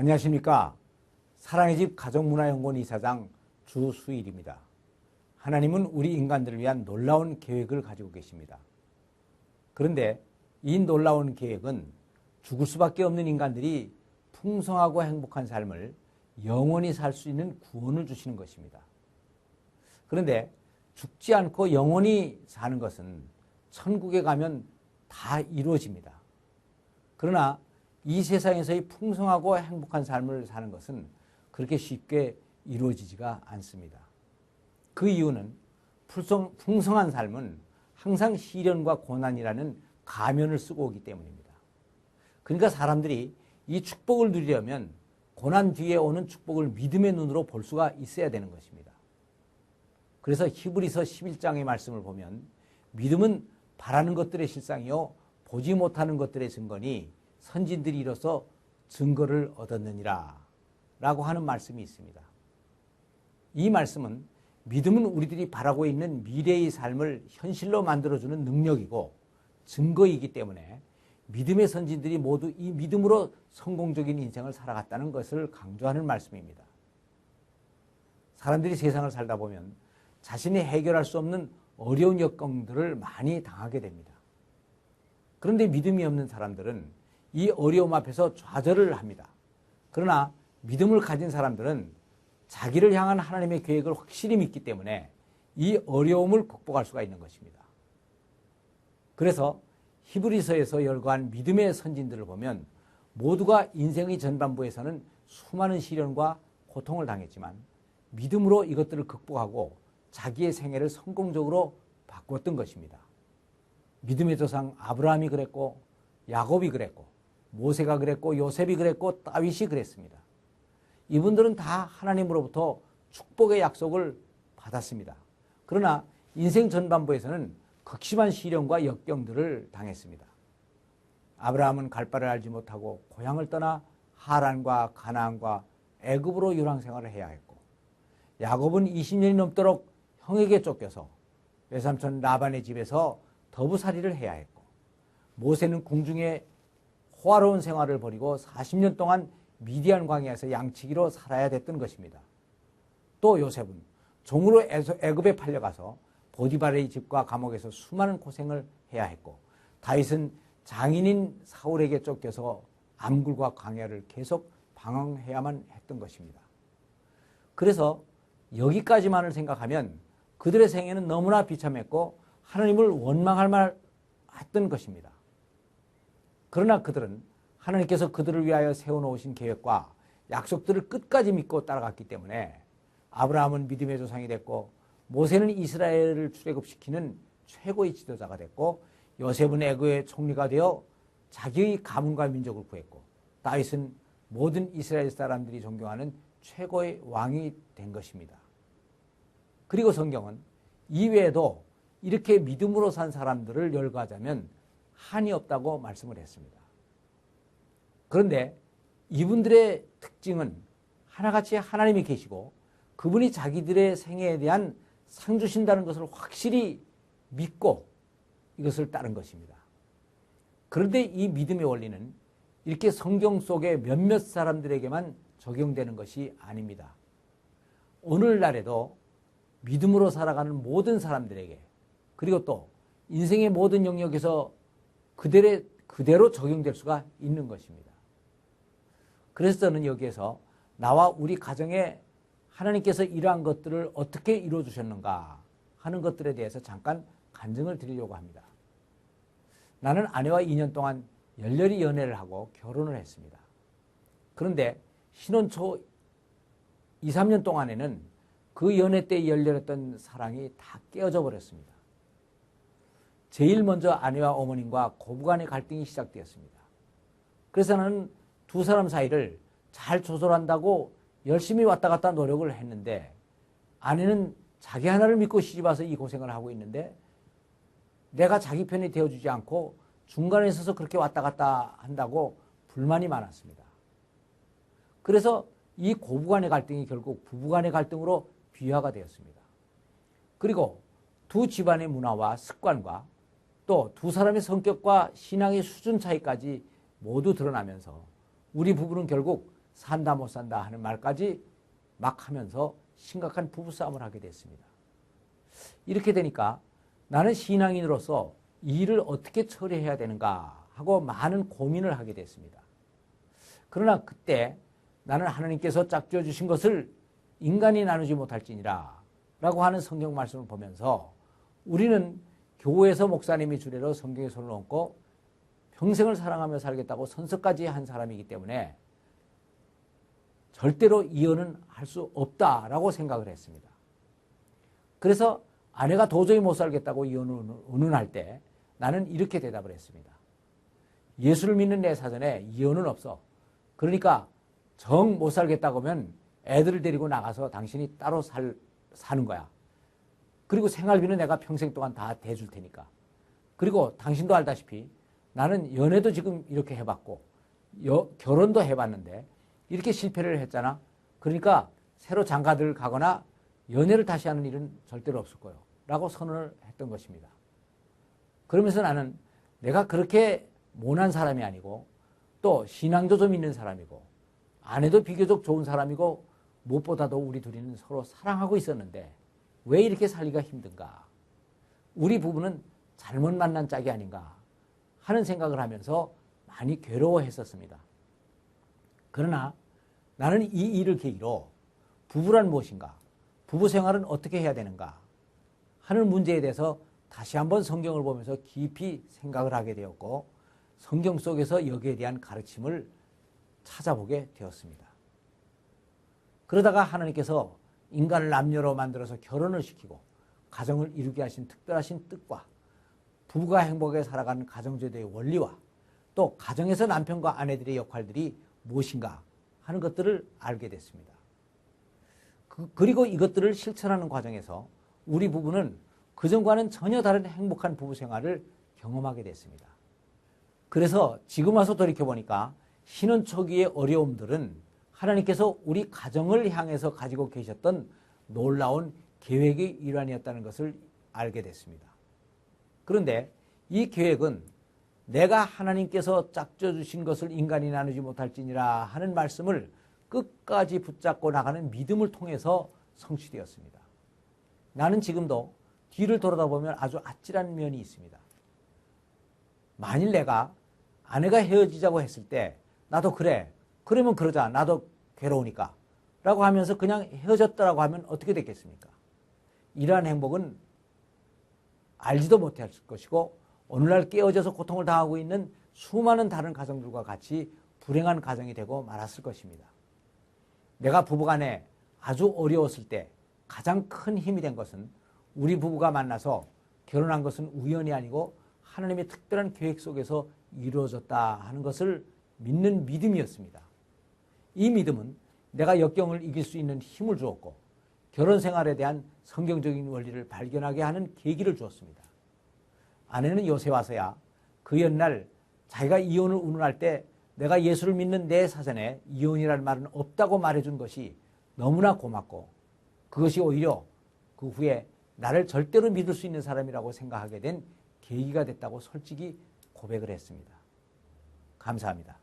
안녕하십니까. 사랑의 집 가족문화연구원 이사장 주수일입니다. 하나님은 우리 인간들을 위한 놀라운 계획을 가지고 계십니다. 그런데 이 놀라운 계획은 죽을 수밖에 없는 인간들이 풍성하고 행복한 삶을 영원히 살 수 있는 구원을 주시는 것입니다. 그런데 죽지 않고 영원히 사는 것은 천국에 가면 다 이루어집니다. 그러나 이 세상에서의 풍성하고 행복한 삶을 사는 것은 그렇게 쉽게 이루어지지가 않습니다. 그 이유는 풍성한 삶은 항상 시련과 고난이라는 가면을 쓰고 오기 때문입니다. 그러니까 사람들이 이 축복을 누리려면 고난 뒤에 오는 축복을 믿음의 눈으로 볼 수가 있어야 되는 것입니다. 그래서 히브리서 11장의 말씀을 보면 믿음은 바라는 것들의 실상이요 보지 못하는 것들의 증거니 선진들이 이로써 증거를 얻었느니라 라고 하는 말씀이 있습니다. 이 말씀은 믿음은 우리들이 바라고 있는 미래의 삶을 현실로 만들어주는 능력이고 증거이기 때문에 믿음의 선진들이 모두 이 믿음으로 성공적인 인생을 살아갔다는 것을 강조하는 말씀입니다. 사람들이 세상을 살다 보면 자신이 해결할 수 없는 어려운 여건들을 많이 당하게 됩니다. 그런데 믿음이 없는 사람들은 이 어려움 앞에서 좌절을 합니다. 그러나 믿음을 가진 사람들은 자기를 향한 하나님의 계획을 확실히 믿기 때문에 이 어려움을 극복할 수가 있는 것입니다. 그래서 히브리서에서 열거한 믿음의 선진들을 보면 모두가 인생의 전반부에서는 수많은 시련과 고통을 당했지만 믿음으로 이것들을 극복하고 자기의 생애를 성공적으로 바꾸었던 것입니다. 믿음의 조상 아브라함이 그랬고 야곱이 그랬고 모세가 그랬고 요셉이 그랬고 다윗이 그랬습니다. 이분들은 다 하나님으로부터 축복의 약속을 받았습니다. 그러나 인생 전반부에서는 극심한 시련과 역경들을 당했습니다. 아브라함은 갈 바를 알지 못하고 고향을 떠나 하란과 가나안과 애굽으로 유랑 생활을 해야 했고 야곱은 20년이 넘도록 형에게 쫓겨서 외삼촌 라반의 집에서 더부살이를 해야 했고 모세는 궁중에 호화로운 생활을 벌이고 40년 동안 미디안 광야에서 양치기로 살아야 됐던 것입니다. 또 요셉은 종으로 애굽에 팔려가서 보디발의 집과 감옥에서 수많은 고생을 해야 했고 다윗은 장인인 사울에게 쫓겨서 암굴과 광야를 계속 방황해야만 했던 것입니다. 그래서 여기까지만을 생각하면 그들의 생애는 너무나 비참했고 하나님을 원망할 만했던 것입니다. 그러나 그들은 하나님께서 그들을 위하여 세워놓으신 계획과 약속들을 끝까지 믿고 따라갔기 때문에 아브라함은 믿음의 조상이 됐고 모세는 이스라엘을 출애굽시키는 최고의 지도자가 됐고 요셉은 애굽의 총리가 되어 자기의 가문과 민족을 구했고 다윗은 모든 이스라엘 사람들이 존경하는 최고의 왕이 된 것입니다. 그리고 성경은 이외에도 이렇게 믿음으로 산 사람들을 열거하자면 한이 없다고 말씀을 했습니다. 그런데 이분들의 특징은 하나같이 하나님이 계시고 그분이 자기들의 생애에 대한 상 주신다는 것을 확실히 믿고 이것을 따른 것입니다. 그런데 이 믿음의 원리는 이렇게 성경 속의 몇몇 사람들에게만 적용되는 것이 아닙니다. 오늘날에도 믿음으로 살아가는 모든 사람들에게 그리고 또 인생의 모든 영역에서 그대로 적용될 수가 있는 것입니다. 그래서 저는 여기에서 나와 우리 가정에 하나님께서 이러한 것들을 어떻게 이루어주셨는가 하는 것들에 대해서 잠깐 간증을 드리려고 합니다. 나는 아내와 2년 동안 열렬히 연애를 하고 결혼을 했습니다. 그런데 신혼 초 2, 3년 동안에는 그 연애 때 열렬했던 사랑이 다 깨어져 버렸습니다. 제일 먼저 아내와 어머님과 고부간의 갈등이 시작되었습니다. 그래서 나는 두 사람 사이를 잘 조절한다고 열심히 왔다 갔다 노력을 했는데 아내는 자기 하나를 믿고 시집와서 이 고생을 하고 있는데 내가 자기 편이 되어주지 않고 중간에 있어서 그렇게 왔다 갔다 한다고 불만이 많았습니다. 그래서 이 고부간의 갈등이 결국 부부간의 갈등으로 비화가 되었습니다. 그리고 두 집안의 문화와 습관과 또 두 사람의 성격과 신앙의 수준 차이까지 모두 드러나면서 우리 부부는 결국 산다 못 산다 하는 말까지 막 하면서 심각한 부부싸움을 하게 됐습니다. 이렇게 되니까 나는 신앙인으로서 이 일을 어떻게 처리해야 되는가 하고 많은 고민을 하게 됐습니다. 그러나 그때 나는 하나님께서 짝지어 주신 것을 인간이 나누지 못할지니라 라고 하는 성경 말씀을 보면서 우리는 교회에서 목사님이 주례로 성경에 손을 얹고 평생을 사랑하며 살겠다고 선서까지 한 사람이기 때문에 절대로 이혼은 할 수 없다라고 생각을 했습니다. 그래서 아내가 도저히 못 살겠다고 이혼을 운운할 때 나는 이렇게 대답을 했습니다. 예수를 믿는 내 사전에 이혼은 없어. 그러니까 정 못 살겠다고 하면 애들을 데리고 나가서 당신이 따로 사는 거야. 그리고 생활비는 내가 평생 동안 다 대줄 테니까. 그리고 당신도 알다시피 나는 연애도 지금 이렇게 해봤고 결혼도 해봤는데 이렇게 실패를 했잖아. 그러니까 새로 장가들 가거나 연애를 다시 하는 일은 절대로 없을 거예요. 라고 선언을 했던 것입니다. 그러면서 나는 내가 그렇게 모난 사람이 아니고 또 신앙도 좀 있는 사람이고 아내도 비교적 좋은 사람이고 무엇보다도 우리 둘이는 서로 사랑하고 있었는데 왜 이렇게 살기가 힘든가? 우리 부부는 잘못 만난 짝이 아닌가 하는 생각을 하면서 많이 괴로워했었습니다. 그러나 나는 이 일을 계기로 부부란 무엇인가? 부부 생활은 어떻게 해야 되는가? 하는 문제에 대해서 다시 한번 성경을 보면서 깊이 생각을 하게 되었고 성경 속에서 여기에 대한 가르침을 찾아보게 되었습니다. 그러다가 하나님께서 인간을 남녀로 만들어서 결혼을 시키고 가정을 이루게 하신 특별하신 뜻과 부부가 행복하게 살아가는 가정제도의 원리와 또 가정에서 남편과 아내들의 역할들이 무엇인가 하는 것들을 알게 됐습니다. 그리고 이것들을 실천하는 과정에서 우리 부부는 그전과는 전혀 다른 행복한 부부 생활을 경험하게 됐습니다. 그래서 지금 와서 돌이켜보니까 신혼 초기의 어려움들은 하나님께서 우리 가정을 향해서 가지고 계셨던 놀라운 계획의 일환이었다는 것을 알게 됐습니다. 그런데 이 계획은 내가 하나님께서 짝져 주신 것을 인간이 나누지 못할지니라 하는 말씀을 끝까지 붙잡고 나가는 믿음을 통해서 성취되었습니다. 나는 지금도 뒤를 돌아다보면 아주 아찔한 면이 있습니다. 만일 내가 아내가 헤어지자고 했을 때 나도 그래. 그러면 그러자. 나도 괴로우니까. 라고 하면서 그냥 헤어졌다라고 하면 어떻게 됐겠습니까? 이러한 행복은 알지도 못할 것이고 오늘날 깨어져서 고통을 당하고 있는 수많은 다른 가정들과 같이 불행한 가정이 되고 말았을 것입니다. 내가 부부간에 아주 어려웠을 때 가장 큰 힘이 된 것은 우리 부부가 만나서 결혼한 것은 우연이 아니고 하나님의 특별한 계획 속에서 이루어졌다 하는 것을 믿는 믿음이었습니다. 이 믿음은 내가 역경을 이길 수 있는 힘을 주었고 결혼 생활에 대한 성경적인 원리를 발견하게 하는 계기를 주었습니다. 아내는 요새 와서야 그 옛날 자기가 이혼을 운운할 때 내가 예수를 믿는 내 사전에 이혼이라는 말은 없다고 말해준 것이 너무나 고맙고 그것이 오히려 그 후에 나를 절대로 믿을 수 있는 사람이라고 생각하게 된 계기가 됐다고 솔직히 고백을 했습니다. 감사합니다.